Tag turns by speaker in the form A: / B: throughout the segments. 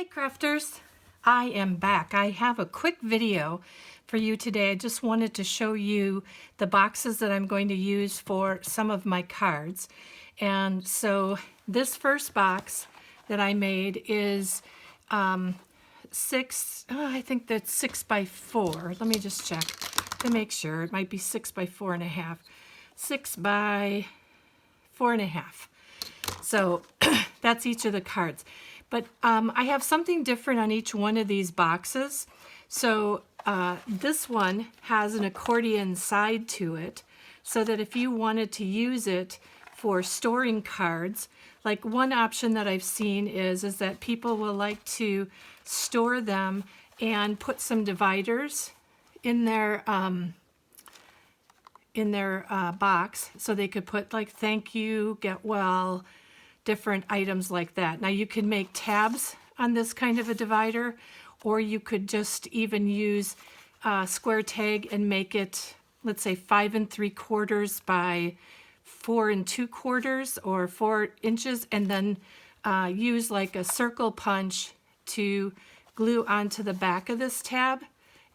A: Hi crafters, I am back. I have a quick video for you today. I just wanted to show you the boxes that I'm going to use for some of my cards. And so this first box that I made is I think that's 6 by 4. Let me just check to make sure. It might be 6 by 4.5. 6 by 4.5. So that's each of the cards. But I have something different on each one of these boxes. So this one has an accordion side to it, so that if you wanted to use it for storing cards, like one option that I've seen is that people will like to store them and put some dividers in their box, so they could put like thank you, get well, different items like that. Now you can make tabs on this kind of a divider, or you could just even use square tag and make it, let's say 5 3/4 by 4 2/4 or 4 inches, and then use like a circle punch to glue onto the back of this tab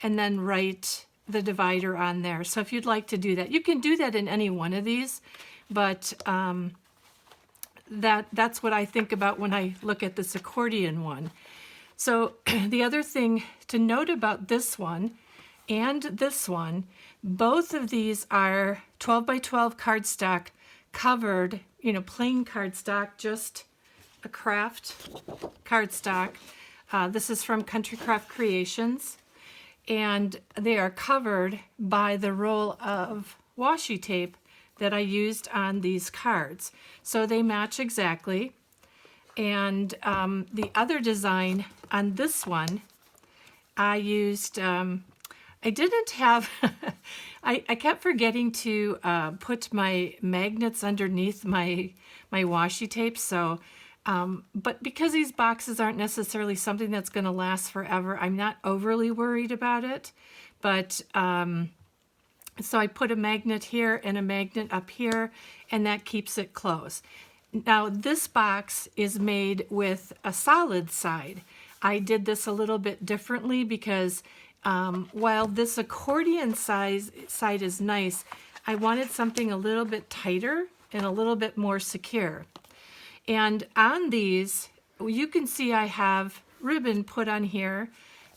A: and then write the divider on there. So if you'd like to do that, you can do that in any one of these, but that's what I think about when I look at this accordion one. So the other thing to note about this one and this one, both of these are 12 by 12 cardstock covered, plain cardstock, just a craft cardstock. This is from Country Craft Creations, and they are covered by the roll of washi tape that I used on these cards. So they match exactly. And the other design on this one, I used, I didn't have, I kept forgetting to put my magnets underneath my washi tape. So, but because these boxes aren't necessarily something that's gonna last forever, I'm not overly worried about it. But so I put a magnet here and a magnet up here, and that keeps it closed. Now this box is made with a solid side. I did this a little bit differently because while this accordion side is nice, I wanted something a little bit tighter and a little bit more secure. And on these, you can see I have ribbon put on here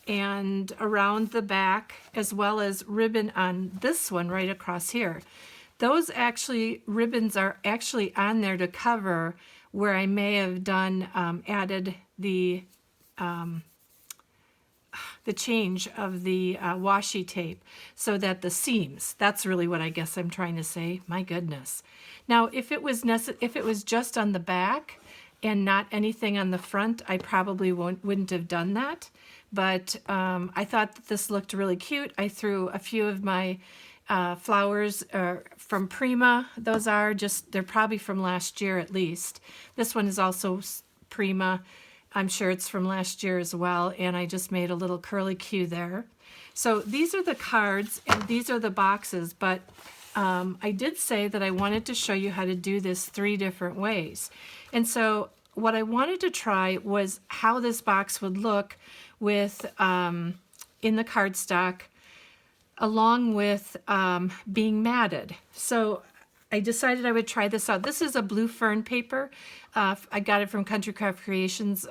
A: and around the back, as well as ribbon on this one right across here. Those ribbons are actually on there to cover where I may have done added the change of the washi tape, so that the seams, that's really what I guess I'm trying to say. My goodness. Now if it was just on the back and not anything on the front, I probably wouldn't have done that. But I thought that this looked really cute. I threw a few of my flowers from Prima. Those are they're probably from last year at least. This one is also Prima. I'm sure it's from last year as well. And I just made a little curly Q there. So these are the cards and these are the boxes. But I did say that I wanted to show you how to do this 3 different ways. And so what I wanted to try was how this box would look with in the cardstock, along with being matted. So I decided I would try this out. This is a blue fern paper. I got it from Country Craft Creations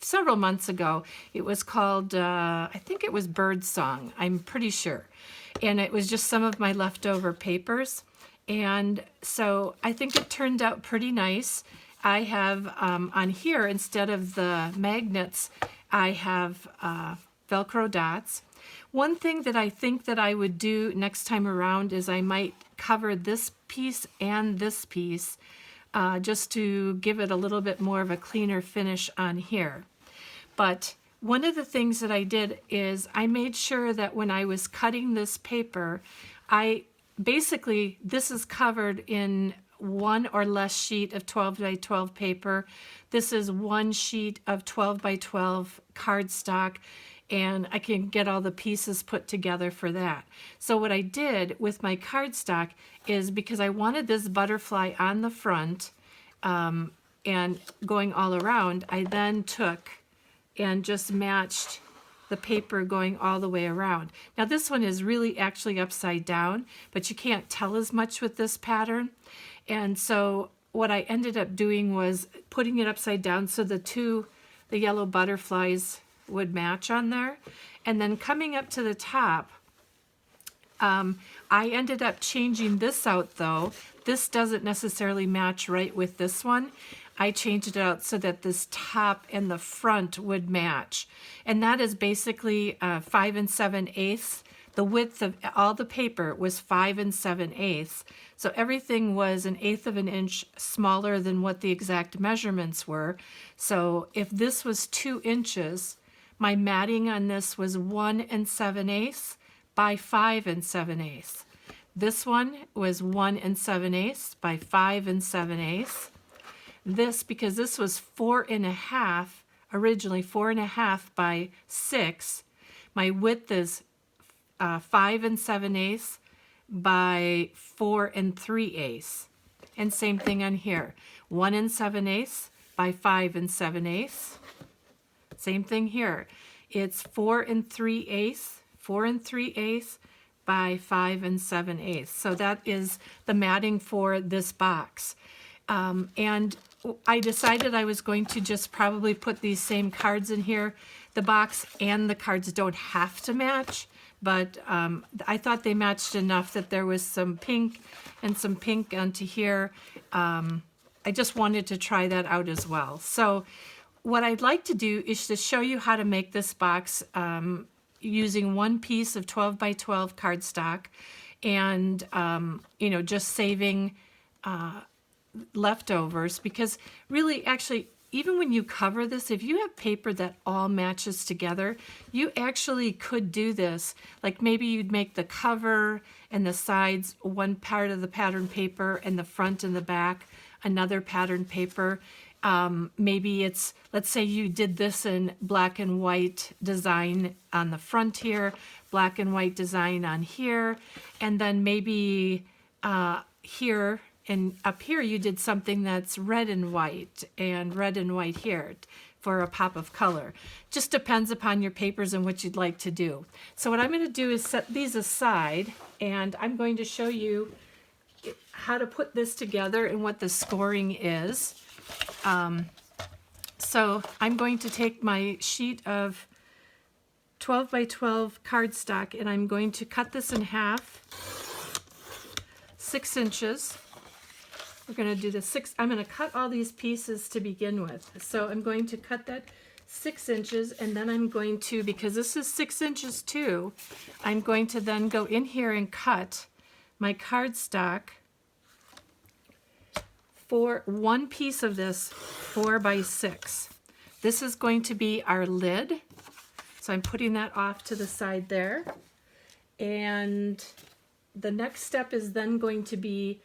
A: several months ago. It was called, I think it was Bird Song, I'm pretty sure. And it was just some of my leftover papers. And so I think it turned out pretty nice. I have on here, instead of the magnets, I have Velcro dots. One thing that I think that I would do next time around is I might cover this piece and this piece just to give it a little bit more of a cleaner finish on here. But one of the things that I did is I made sure that when I was cutting this paper, this is covered in 1 or less sheet of 12 by 12 paper. This is 1 sheet of 12 by 12 cardstock, and I can get all the pieces put together for that. So what I did with my cardstock is, because I wanted this butterfly on the front and going all around, I then took and just matched the paper going all the way around. Now this one is really actually upside down, but you can't tell as much with this pattern. And so what I ended up doing was putting it upside down so the yellow butterflies would match on there. And then coming up to the top, I ended up changing this out though. This doesn't necessarily match right with this one. I changed it out so that this top and the front would match. And that is basically 5 7/8. The width of all the paper was 5 7/8. So everything was 1/8 of an inch smaller than what the exact measurements were. So if this was 2 inches, my matting on this was 1 7/8 by 5 7/8. This one was 1 7/8 by 5 7/8. This, because this was 4.5, originally 4.5 by 6, my width is 5 7/8 by 4 3/8. And same thing on here, 1 7/8 by 5 7/8. Same thing here. It's 4 3/8, 4 3/8 by 5 7/8. So that is the matting for this box. And I decided I was going to just probably put these same cards in here. The box and the cards don't have to match, but I thought they matched enough that there was some pink and some pink onto here. I just wanted to try that out as well. So what I'd like to do is to show you how to make this box using one piece of 12 by 12 cardstock and, you know, just saving leftovers, because really actually even when you cover this, if you have paper that all matches together, you actually could do this. Like maybe you'd make the cover and the sides one part of the pattern paper and the front and the back another pattern paper. Maybe it's, let's say you did this in black and white design on the front here, black and white design on here, and then maybe here and up here you did something that's red and white here for a pop of color. Just depends upon your papers and what you'd like to do. So what I'm going to do is set these aside, and I'm going to show you how to put this together and what the scoring is. So I'm going to take my sheet of 12 by 12 cardstock and I'm going to cut this in half, 6 inches. We're going to do the 6, I'm going to cut all these pieces to begin with. So I'm going to cut that 6 inches, and then I'm going to, because this is 6 inches too, I'm going to then go in here and cut my cardstock for one piece of this 4 by 6. This is going to be our lid. So I'm putting that off to the side there. And the next step is then going to be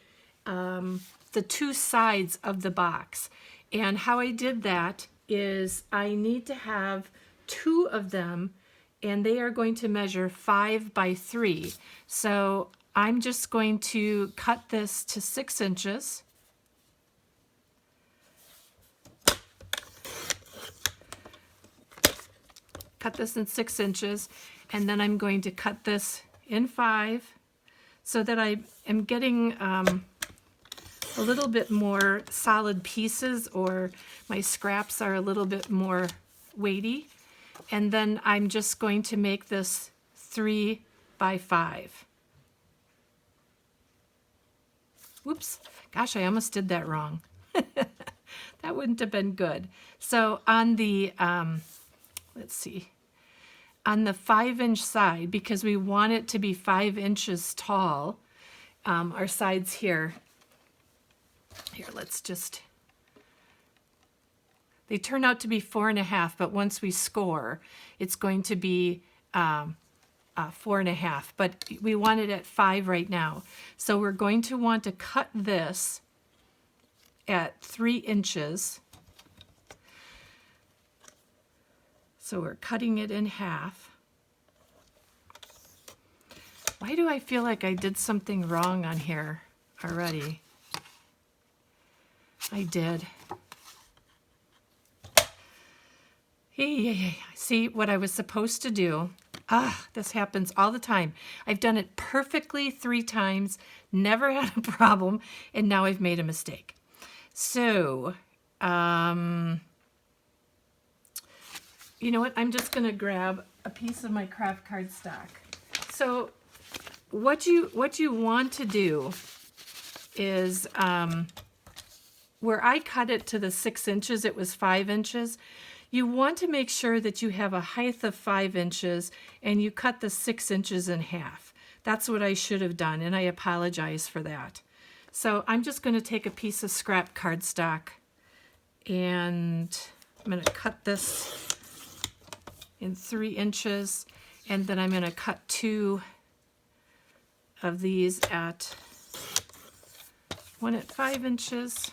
A: the two sides of the box. And how I did that is I need to have 2 of them, and they are going to measure 5 by 3. So I'm just going to cut this to 6 inches. Cut this in 6 inches, and then I'm going to cut this in 5 so that I am getting a little bit more solid pieces, or my scraps are a little bit more weighty. And then I'm just going to make this 3 by 5. Whoops, gosh, I almost did that wrong. That wouldn't have been good. So on the, let's see, on the 5-inch side, because we want it to be 5 inches tall, our sides here, let's just, they turn out to be 4.5, but once we score, it's going to be 4.5, but we want it at 5 right now. So we're going to want to cut this at 3 inches. So we're cutting it in half. Why do I feel like I did something wrong on here already? I did. Hey, see what I was supposed to do. This happens all the time. I've done it perfectly 3 times, never had a problem, and now I've made a mistake. So, you know what? I'm just going to grab a piece of my craft cardstock. So, what you want to do is, where I cut it to the 6 inches, it was 5 inches. You want to make sure that you have a height of 5 inches and you cut the 6 inches in half. That's what I should have done, and I apologize for that. So I'm just going to take a piece of scrap cardstock and I'm going to cut this in 3 inches, and then I'm going to cut 2 of these at 1 at 5 inches.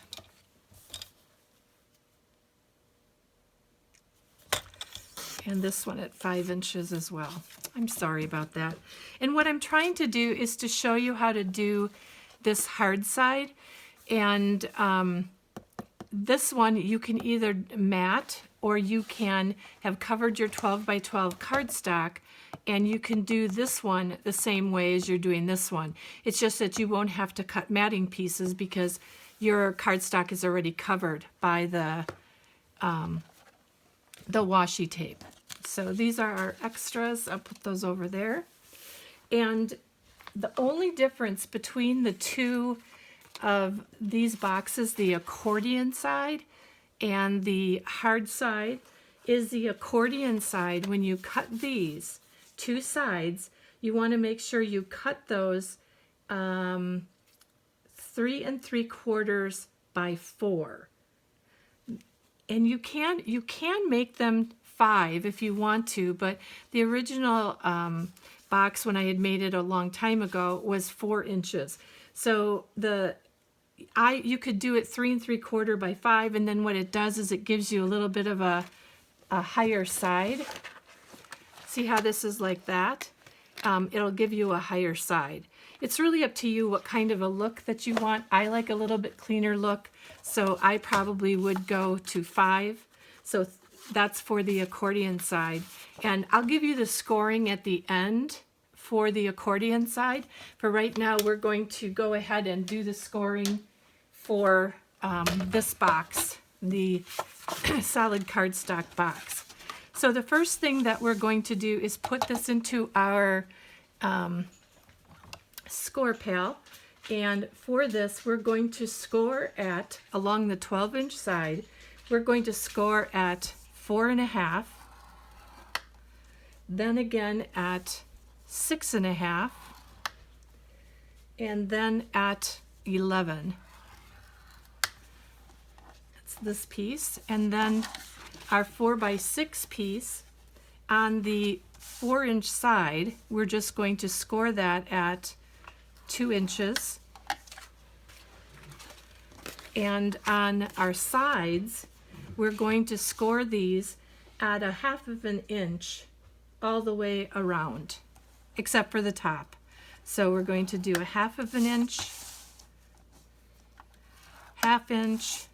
A: And this one at 5 inches as well. I'm sorry about that. And what I'm trying to do is to show you how to do this hard side. And this one you can either mat, or you can have covered your 12 by 12 cardstock, and you can do this one the same way as you're doing this one. It's just that you won't have to cut matting pieces because your cardstock is already covered by the washi tape. So these are our extras. I'll put those over there. And the only difference between the two of these boxes, the accordion side and the hard side, is the accordion side. When you cut these 2 sides, you want to make sure you cut those 3 3/4 by 4. And you can make them 5 if you want to, but the original box, when I had made it a long time ago, was 4 inches. So you could do it 3 3/4 by 5, and then what it does is it gives you a little bit of a higher side. See how this is like that? It'll give you a higher side. It's really up to you what kind of a look that you want. I like a little bit cleaner look, so I probably would go to 5. So that's for the accordion side. And I'll give you the scoring at the end for the accordion side. For right now, we're going to go ahead and do the scoring for this box, the solid cardstock box. So the first thing that we're going to do is put this into our score pal. And for this, we're going to score at, along the 12-inch side, we're going to score at 4.5, then again at 6.5, and then at 11. That's this piece. And then our 4 by 6 piece on the 4-inch side, we're just going to score that at 2 inches. And on our sides, we're going to score these at 1/2 inch all the way around, except for the top. So we're going to do 1/2 inch, 1/2 inch,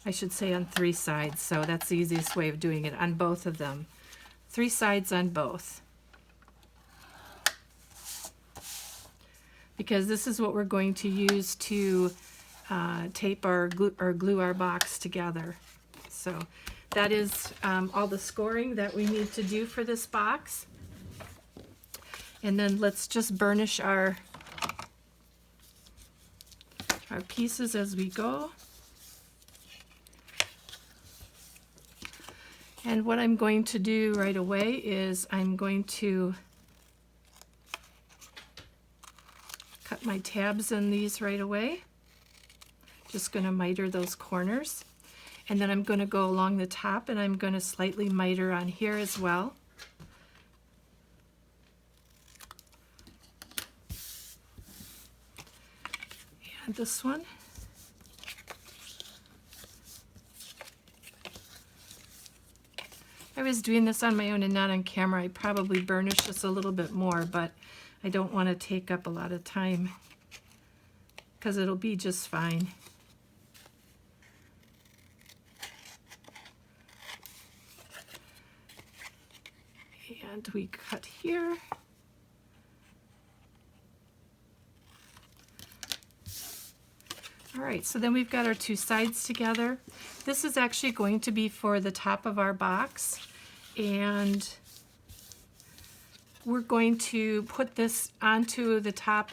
A: I should say on 3 sides, so that's the easiest way of doing it, on both of them. 3 sides on both. Because this is what we're going to use to tape or glue our box together. So that is all the scoring that we need to do for this box. And then let's just burnish our pieces as we go. And what I'm going to do right away is I'm going to cut my tabs in these right away. Just going to miter those corners. And then I'm going to go along the top, and I'm going to slightly miter on here as well. And this one. If I was doing this on my own and not on camera, I'd probably burnish this a little bit more, but I don't want to take up a lot of time because it'll be just fine. And we cut here. All right, so then we've got our two sides together. This is actually going to be for the top of our box, and we're going to put this onto the top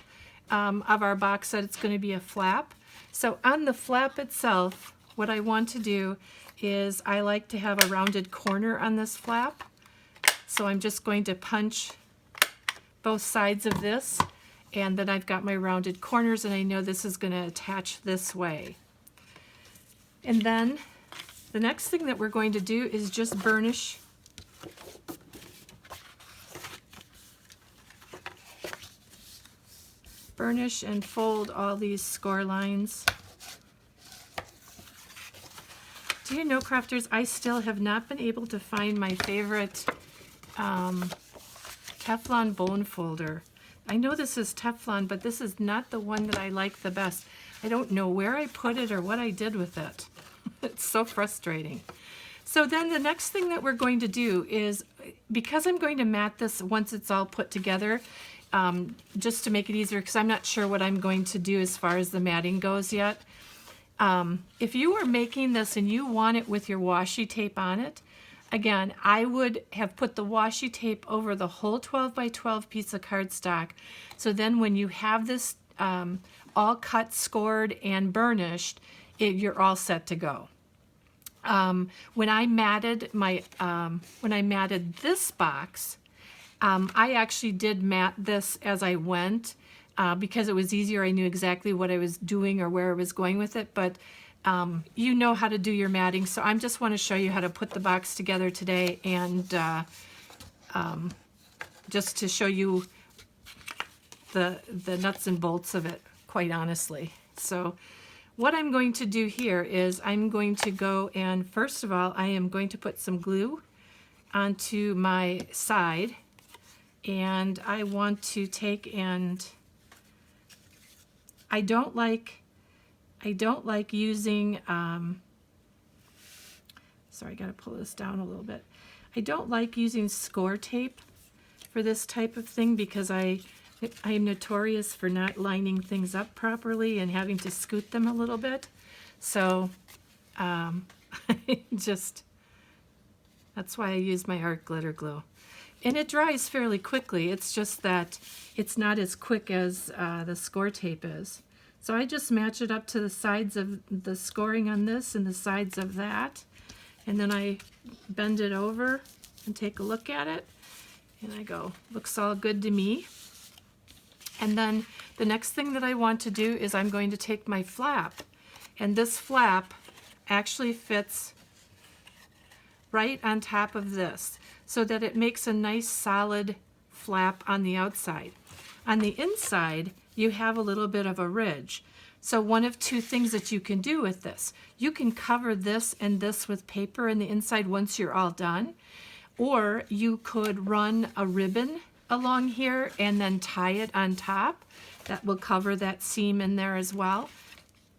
A: of our box so it's going to be a flap. So on the flap itself, what I want to do is I like to have a rounded corner on this flap. So I'm just going to punch both sides of this, and then I've got my rounded corners, and I know this is going to attach this way. And then the next thing that we're going to do is just burnish and fold all these score lines. Do you know, crafters, I still have not been able to find my favorite Teflon bone folder. I know this is Teflon, but this is not the one that I like the best. I don't know where I put it or what I did with it. It's so frustrating. So then the next thing that we're going to do is, because I'm going to mat this once it's all put together, just to make it easier, because I'm not sure what I'm going to do as far as the matting goes yet. If you are making this and you want it with your washi tape on it, again, I would have put the washi tape over the whole 12 by 12 piece of cardstock. So then when you have this all cut, scored, and burnished, you're all set to go. When I matted this box, I actually did mat this as I went because it was easier. I knew exactly what I was doing or where I was going with it, but you know how to do your matting, so I just want to show you how to put the box together today, and just to show you the nuts and bolts of it, quite honestly. So what I'm going to do here is I'm going to go and, first of all, I am going to put some glue onto my side, and I want to take and I don't like using, sorry, I gotta pull this down a little bit. I don't like using score tape for this type of thing because I am notorious for not lining things up properly and having to scoot them a little bit. So that's why I use my art glitter glue. And it dries fairly quickly. It's just that it's not as quick as the score tape is. So I just match it up to the sides of the scoring on this and the sides of that. And then I bend it over and take a look at it. And I go, looks all good to me. And then the next thing that I want to do is I'm going to take my flap. And this flap actually fits right on top of this, so that it makes a nice solid flap on the outside. On the inside, you have a little bit of a ridge. So one of two things that you can do with this. You can cover this and this with paper in the inside once you're all done, or you could run a ribbon along here and then tie it on top. That will cover that seam in there as well.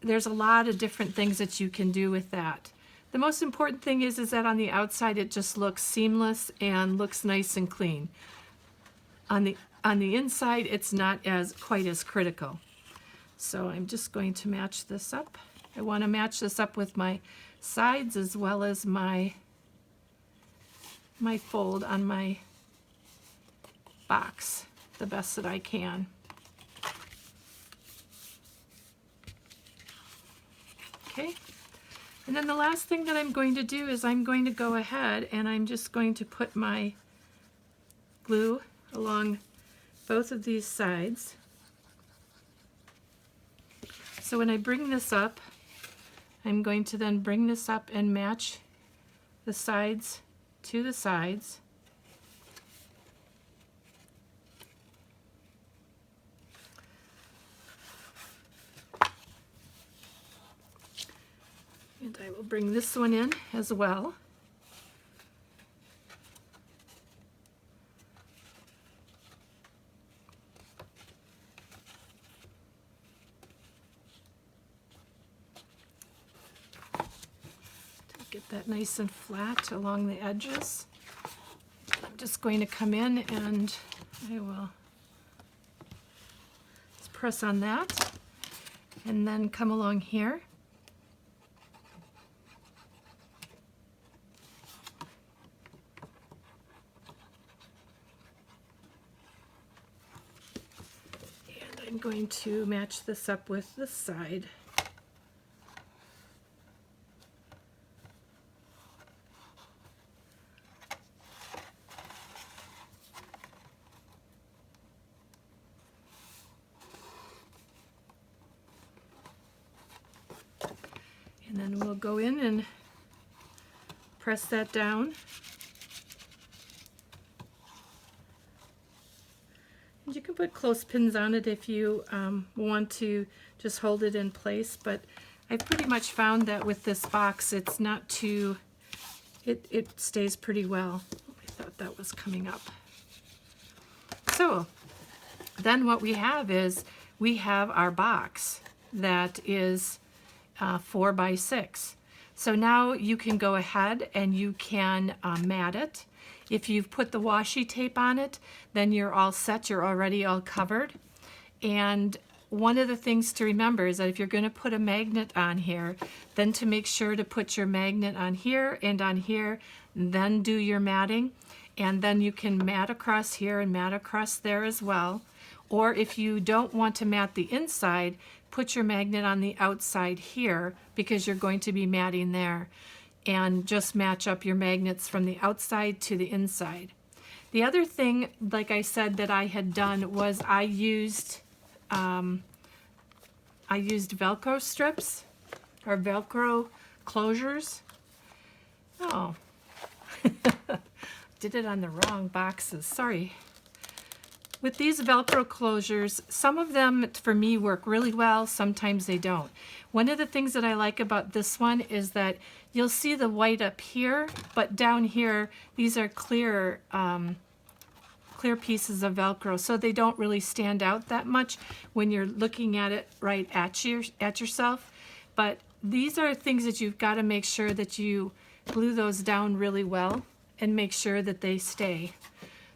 A: There's a lot of different things that you can do with that. The most important thing is that on the outside it just looks seamless and looks nice and clean. On the inside it's not quite as critical. So I'm just going to match this up. I want to match this up with my sides as well as my fold on my box the best that I can. Okay. And then the last thing that I'm going to do is I'm going to go ahead and I'm just going to put my glue along both of these sides. So when I bring this up, I'm going to then bring this up and match the sides to the sides. And I will bring this one in as well. To get that nice and flat along the edges. I'm just going to come in and I will just press on that and then come along here. And I'm going to match this up with this side. And then we'll go in and press that down. And you can put clothespins on it if you want to just hold it in place, but I've pretty much found that with this box it's not too, it stays pretty well. I thought that was coming up. So then what we have is we have our box that is 4 by 6. So now you can go ahead and you can mat it. If you've put the washi tape on it, then you're all set, you're already all covered. And one of the things to remember is that if you're going to put a magnet on here, then to make sure to put your magnet on here and on here, then do your matting. And then you can mat across here and mat across there as well. Or if you don't want to mat the inside, put your magnet on the outside here because you're going to be matting there. And just match up your magnets from the outside to the inside. The other thing, like I said, that I had done was I used Velcro strips or Velcro closures. Oh, did it on the wrong boxes, sorry. With these Velcro closures, some of them for me work really well, sometimes they don't. One of the things that I like about this one is that you'll see the white up here, but down here, these are clear pieces of Velcro, so they don't really stand out that much when you're looking at it right at yourself. But these are things that you've got to make sure that you glue those down really well and make sure that they stay.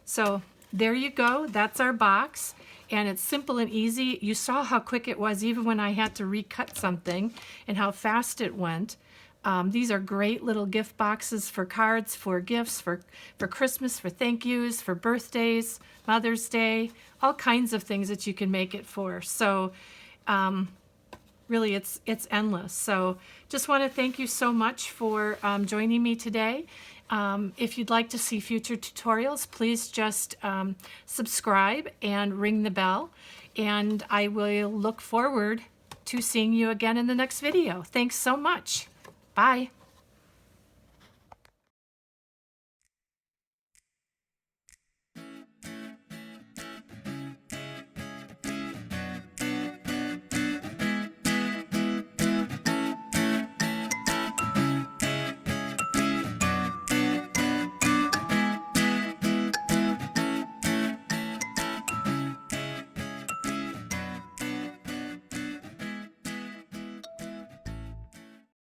A: So there you go, that's our box, and it's simple and easy. You saw how quick it was even when I had to recut something and how fast it went. These are great little gift boxes for cards, for gifts, for Christmas, for thank yous, for birthdays, Mother's Day, all kinds of things that you can make it for. So really it's endless. So just want to thank you so much for joining me today. If you'd like to see future tutorials, please just subscribe and ring the bell, and I will look forward to seeing you again in the next video. Thanks so much. Bye.